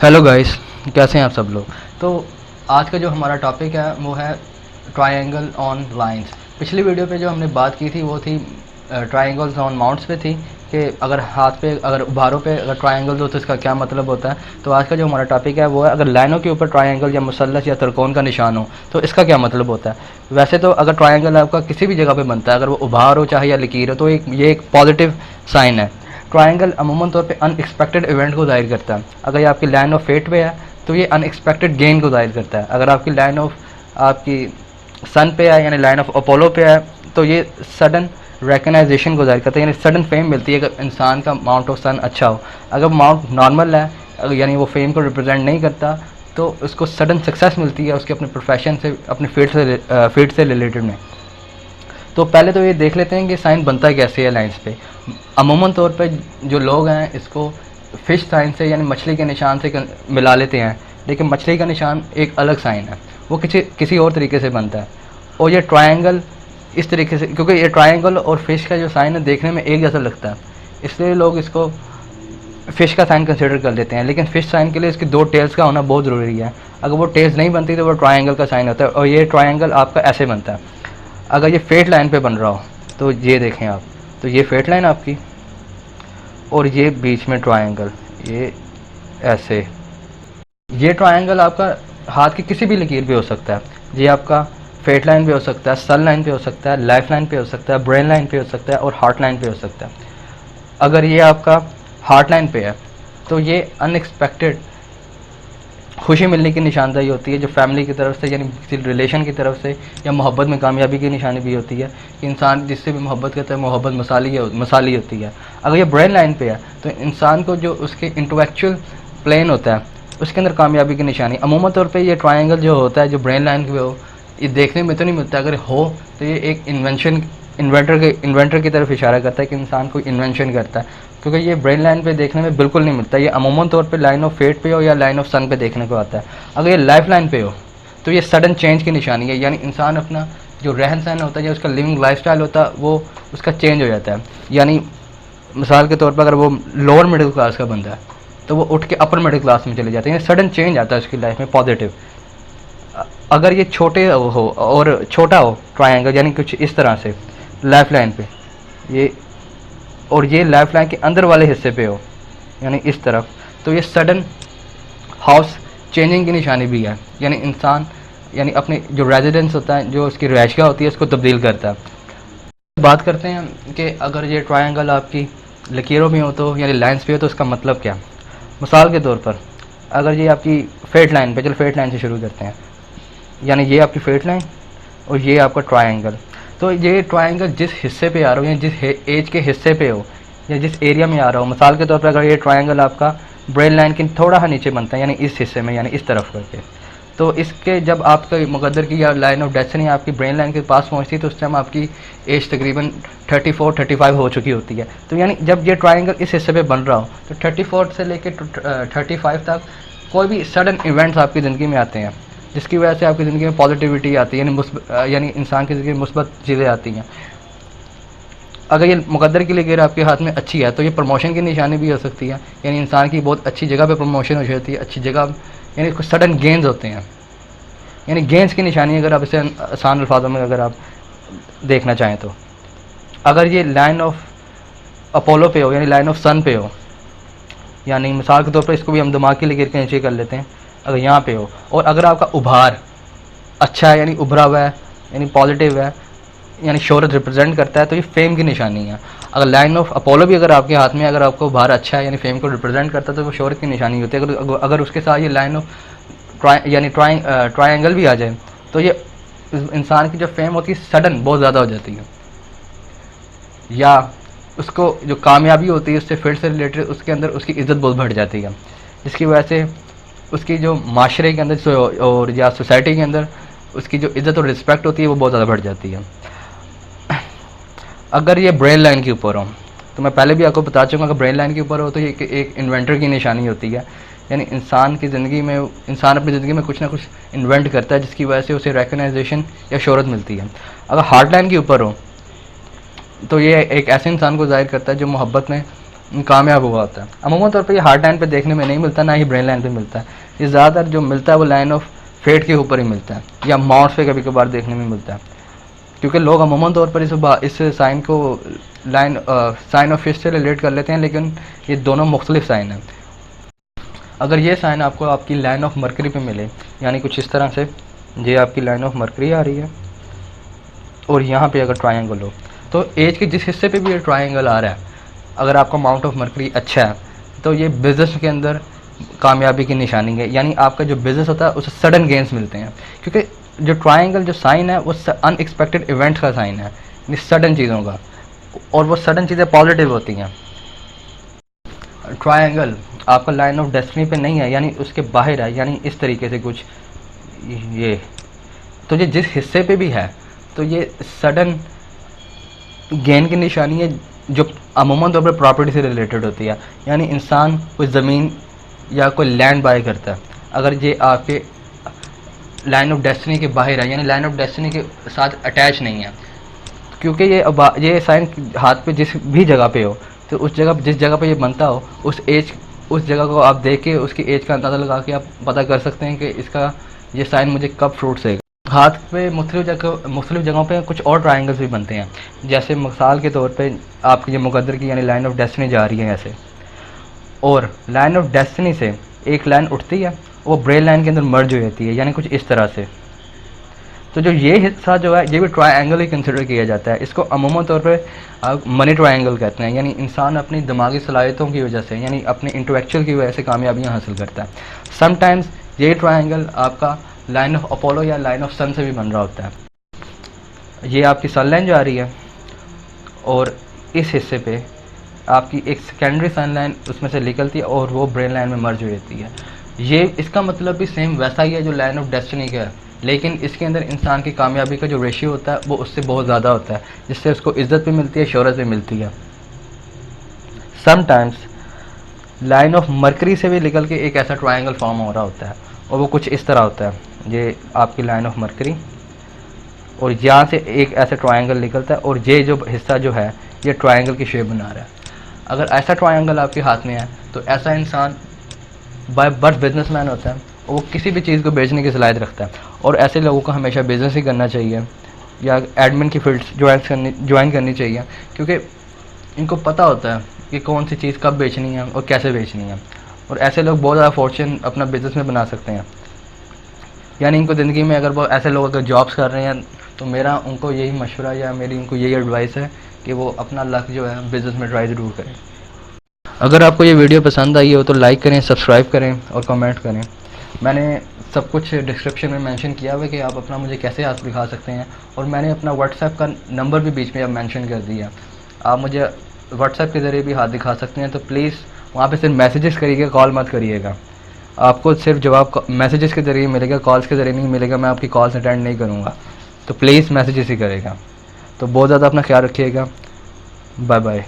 Hello guys, कैसे हैं आप सब लोग। तो आज का जो हमारा टॉपिक है वो है ट्रायंगल ऑन लाइंस। पिछली वीडियो पे जो हमने बात की थी वो थी ट्रायंगल्स ऑन माउंट्स पे थी कि अगर हाथ पे अगर उभारों पे अगर ट्रायंगल्स हो तो इसका क्या मतलब होता है। तो आज का जो हमारा टॉपिक है वो है अगर लाइनों के ऊपर ट्रायंगल या मुसल्लस या त्रिकोण का निशान हो तो इसका क्या मतलब होता है। वैसे तो अगर ट्रायंगल आपका किसी भी जगह पे बनता है, अगर वो उभार हो चाहे या लकीर हो, तो ये एक पॉजिटिव साइन है। ट्रायंगल अमूमन तौर पे अनएक्सपेक्टेड इवेंट को ज़ाहिर करता है। अगर ये आपकी लाइन ऑफ फेट पे है तो ये अनएक्सपेक्टेड गेन को ज़ाहिर करता है। अगर आपकी लाइन ऑफ आपकी सन पे है यानी लाइन ऑफ अपोलो पे है तो ये सडन रिकग्नाइजेशन को ज़ाहिर करता है, यानी सडन फेम मिलती है अगर इंसान का माउंट ऑफ सन अच्छा हो। अगर माउंट नॉर्मल है यानी वो फेम को रिप्रेजेंट नहीं करता तो उसको सडन सक्सेस मिलती है उसके अपने प्रोफेशन से, अपने फील्ड से रिलेटेड में। तो पहले तो ये देख लेते हैं कि साइन बनता कैसे है लाइंस पे। अमूमन तौर पे जो लोग हैं इसको फिश साइन से यानी मछली के निशान से मिला लेते हैं, लेकिन मछली का निशान एक अलग साइन है, वो किसी किसी और तरीके से बनता है। और ये ट्रायंगल इस तरीके से, क्योंकि ये ट्रायंगल और फिश का जो साइन है देखने में एक जैसा लगता है, इसलिए लोग इसको फ़िश का साइन कंसिडर कर लेते हैं। लेकिन फ़िश साइन के लिए इसकी दो टेल्स का होना बहुत ज़रूरी है। अगर वो टेल्स नहीं बनती तो वो ट्रायंगल का साइन होता है। और ये ट्रायंगल आपका ऐसे बनता है, अगर ये फेट लाइन पे बन रहा हो तो ये देखें आप, तो ये फेट लाइन आपकी और ये बीच में ट्रायंगल, ये ऐसे। ये ट्रायंगल आपका हाथ की किसी भी लकीर पे हो सकता है। ये आपका फेट लाइन पे हो सकता है, सन लाइन पे हो सकता है, लाइफ लाइन पे हो सकता है, ब्रेन लाइन पे हो सकता है और हार्ट लाइन पे हो सकता है। अगर ये आपका हार्ट लाइन पे है तो ये अनएक्सपेक्टेड खुशी मिलने की निशानदेही होती है, जो फैमिली की तरफ से यानी किसी रिलेशन की तरफ से, या मोहब्बत में कामयाबी की निशानी भी होती है कि इंसान जिससे भी मोहब्बत करता है मोहब्बत मसाली होती है। अगर ये ब्रेन लाइन पे है तो इंसान को जो उसके इंटेलेक्चुअल प्लेन होता है उसके अंदर कामयाबी की निशानी। अमूमन तौर पे ये ट्रायंगल जो होता है जो ब्रेन लाइन पे हो, ये देखने में तो नहीं मिलता, अगर हो तो ये एक इन्वेंटर की तरफ इशारा करता है कि इंसान कोई इन्वेंशन करता है, क्योंकि ये ब्रेन लाइन पे देखने में बिल्कुल नहीं मिलता। ये अमूमन तौर पे लाइन ऑफ फेट पे हो या लाइन ऑफ सन पे देखने को आता है। अगर ये लाइफ लाइन पे हो तो ये सडन चेंज की निशानी है, यानी इंसान अपना जो रहन सहन होता है या उसका लिविंग लाइफस्टाइल होता है वो उसका चेंज हो जाता है। यानी मिसाल के तौर पर अगर वो लोअर मिडिल क्लास का बंदा है तो वो उठ के अपर मिडिल क्लास में चले जाते हैं, सडन चेंज आता है उसकी लाइफ में पॉजिटिव। अगर ये छोटे हो और छोटा हो ट्रायंगल यानी कुछ इस तरह से लाइफ लाइन पे, ये और ये लाइफ लाइन के अंदर वाले हिस्से पे हो यानी इस तरफ, तो ये सडन हाउस चेंजिंग की निशानी भी है, यानी इंसान यानी अपने जो रेजिडेंस होता है, जो उसकी रहायशगाह होती है, उसको तब्दील करता है। बात करते हैं कि अगर ये ट्रायंगल आपकी लकीरों में हो तो यानी लाइंस पे हो तो उसका मतलब क्या। मिसाल के तौर पर अगर ये आपकी फेट लाइन पे, चलो फेट लाइन से शुरू करते हैं, यानी ये आपकी फेट लाइन और ये आपका ट्रायंगल। तो ये ट्रायंगल जिस हिस्से पे आ रहा हो या जिस एज के हिस्से पे हो या जिस एरिया में आ रहा हो, मिसाल के तौर पर अगर ये ट्रायंगल आपका ब्रेन लाइन के थोड़ा सा नीचे बनता है यानी इस हिस्से में यानी इस तरफ करके, तो इसके जब आपका मुकद्दर की या लाइन ऑफ डेस्टिनी आपकी ब्रेन लाइन के पास पहुंचती है तो उस टाइम आपकी एज तकरीबन 34-35 हो चुकी होती है। तो यानी जब ये ट्रायंगल इस हिस्से पे बन रहा हो तो 34 से लेकर 35 तक कोई भी सडन इवेंट्स आपकी ज़िंदगी में आते हैं जिसकी वजह से आपकी ज़िंदगी में पॉजिटिविटी आती है, यानी इंसान की ज़िंदगी में मुस्बत चीज़ें आती हैं। अगर ये मुकद्दर की लकीर आपके हाथ में अच्छी है तो ये प्रमोशन की निशानी भी हो सकती है, यानी इंसान की बहुत अच्छी जगह पे प्रमोशन हो जाती है, अच्छी जगह यानी कुछ सडन गेंस होते हैं, यानी गेंस की निशानी अगर आप इसे आसान अल्फाजों में अगर आप देखना चाहें तो। अगर ये लाइन ऑफ अपोलो पे हो यानी लाइन ऑफ सन पे हो, यानी मिसाल के तौर पर इसको भी हम दिमाग की लकीर के नीचे कर लेते हैं, अगर यहाँ पे हो और अगर आपका उभार अच्छा है यानी उभरा हुआ है यानी पॉजिटिव है यानी शोहरत रिप्रेजेंट करता है तो ये फेम की निशानी है। अगर लाइन ऑफ अपोलो भी अगर आपके हाथ में अगर आपको उभार अच्छा है यानी फेम को रिप्रेजेंट करता है तो वो शोहरत की निशानी होती है। अगर उसके साथ ये लाइन ऑफ ट्रायंगल भी आ जाए तो ये इंसान की जो फेम होती है सडन बहुत ज़्यादा हो जाती है, या उसको जो कामयाबी होती है उससे फील्ड से रिलेटेड उसके अंदर उसकी इज़्ज़त बहुत बढ़ जाती है, जिसकी वजह से उसकी जो माशरे के अंदर और या सोसाइटी के अंदर उसकी जो इज़्ज़त और रिस्पेक्ट होती है वो बहुत ज़्यादा बढ़ जाती है। अगर ये ब्रेन लाइन के ऊपर हो तो मैं पहले भी आपको बता चुका अगर ब्रेन लाइन के ऊपर हो तो ये एक इन्वेंटर की निशानी होती है, यानी इंसान की ज़िंदगी में इंसान अपनी ज़िंदगी में कुछ ना कुछ इन्वेंट करता है जिसकी वजह से उसे रिकग्नाइजेशन या शोहरत मिलती है। अगर हार्ट लाइन के ऊपर हो तो ये एक ऐसे इंसान को ज़ाहिर करता है जो मोहब्बत में कामयाब हुआ होता है। अमूमन तौर पे ये हार्ड लाइन पे देखने में नहीं मिलता, ना ही ब्रेन लाइन पे मिलता है। ये ज़्यादातर जो मिलता है वो लाइन ऑफ फेट के ऊपर ही मिलता है, या माउंट्स पे कभी कभार देखने में मिलता है, क्योंकि लोग अमूमन तौर पर इस साइन को साइन ऑफ फिश से रिलेट कर लेते हैं, लेकिन ये दोनों मुख्तलिफ साइन हैं। अगर ये साइन आपको आपकी लाइन ऑफ मरकरी पे मिले, यानी कुछ इस तरह से, ये आपकी लाइन ऑफ मरकरी आ रही है और यहाँ पे अगर ट्रायंगल हो, तो एज के जिस हिस्से पे भी ये ट्रायंगल आ रहा है, अगर आपका अमाउंट ऑफ मरकरी अच्छा है, तो ये बिज़नेस के अंदर कामयाबी की निशानी है। यानी आपका जो बिज़नेस होता है उसे सडन गेंस मिलते हैं, क्योंकि जो ट्रायंगल जो साइन है वो अनएक्सपेक्टेड इवेंट्स का साइन है, यानी सडन चीज़ों का, और वो सडन चीज़ें पॉजिटिव होती हैं। ट्रायंगल आपका लाइन ऑफ डेस्टिनी पे नहीं है, यानी उसके बाहर है, यानी इस तरीके से कुछ ये, तो ये जिस हिस्से पे भी है तो ये सडन गेन की निशानी है, जो अमूमन तौर पर प्रॉपर्टी से रिलेटेड होती है। यानी इंसान कोई ज़मीन या कोई लैंड बाय करता है, अगर ये आपके लाइन ऑफ डेस्टिनी के बाहर है, यानी लाइन ऑफ डेस्टिनी के साथ अटैच नहीं है, क्योंकि ये साइन हाथ पे जिस भी जगह पे हो, तो उस जगह जिस जगह पे ये बनता हो, उस जगह को आप देख के उसकी एज का अंदाज़ा लगा के आप पता कर सकते हैं कि इसका ये साइन मुझे कब फ्रूट देगा। हाथ पे मुख्तलिफ जगहों पे कुछ और ट्रायंगल्स भी बनते हैं, जैसे मिसाल के तौर पे आपकी ये मुकद्दर की यानी लाइन ऑफ डेस्टिनी जा रही है ऐसे, और लाइन ऑफ डेस्टिनी से एक लाइन उठती है, वो ब्रेन लाइन के अंदर मर्ज हो जाती है, यानी कुछ इस तरह से। तो जो ये हिस्सा जो है ये भी ट्रायंगल ही कंसिडर किया जाता है। इसको अमूमन तौर पर मनी ट्रायंगल कहते हैं, यानी इंसान अपनी दिमागी सलाहियतों की वजह से, यानी अपने इंटेलेक्चुअल की वजह से कामयाबियाँ हासिल करता है। समटाइम्स ये ट्रायंगल आपका लाइन ऑफ अपोलो या लाइन ऑफ सन से भी बन रहा होता है। ये आपकी सन लाइन जा रही है और इस हिस्से पे आपकी एक सेकेंडरी सन लाइन उसमें से निकलती है और वो ब्रेन लाइन में मर्ज हो जाती है। ये इसका मतलब भी सेम वैसा ही है जो लाइन ऑफ डेस्टिनी का है, लेकिन इसके अंदर इंसान की कामयाबी का जो रेशियो होता है वो उससे बहुत ज़्यादा होता है, जिससे उसको इज़्ज़त भी मिलती है, शोहरत भी मिलती है। समटाइम्स लाइन ऑफ मरकरी से भी निकल के एक ऐसा ट्रायंगल फॉर्म हो रहा होता है, और वो कुछ इस तरह होता है। ये आपकी लाइन ऑफ मरकरी, और यहाँ से एक ऐसा ट्रायंगल निकलता है, और ये जो हिस्सा जो है ये ट्रायंगल की शेप बना रहा है। अगर ऐसा ट्रायंगल आपके हाथ में है तो ऐसा इंसान बाय बर्थ बिजनेसमैन होता है, और वो किसी भी चीज़ को बेचने की सलाहियत रखता है, और ऐसे लोगों को हमेशा बिज़नेस ही करना चाहिए या एडमिन की फील्ड ज्वाइन करनी चाहिए, क्योंकि इनको पता होता है कि कौन सी चीज़ कब बेचनी है और कैसे बेचनी है, और ऐसे लोग बहुत ज़्यादा फॉर्चून अपना बिज़नेस में बना सकते हैं। यानी इनको ज़िंदगी में अगर वो ऐसे लोग अगर जॉब्स कर रहे हैं तो मेरा उनको यही मशवरा या मेरी उनको यही एडवाइस है कि वो अपना लक जो है बिज़नेस में ट्राई ज़रूर करें। अगर आपको ये वीडियो पसंद आई हो तो लाइक करें, सब्सक्राइब करें और कमेंट करें। मैंने सब कुछ डिस्क्रिप्शन में मेंशन किया हुआ है कि आप अपना मुझे कैसे हाथ दिखा सकते हैं, और मैंने अपना व्हाट्सएप का नंबर भी बीच में अब मेंशन कर दिया। आप मुझे व्हाट्सएप के ज़रिए भी हाथ दिखा सकते हैं, तो प्लीज़ वहाँ पे सिर्फ मैसेजेस करिएगा, कॉल मत करिएगा। आपको सिर्फ जवाब मैसेजेस के ज़रिए मिलेगा, कॉल्स के ज़रिए नहीं मिलेगा। मैं आपकी कॉल्स अटेंड नहीं करूँगा, तो प्लीज़ मैसेजेस ही करेगा। तो बहुत ज़्यादा अपना ख्याल रखिएगा। Bye bye.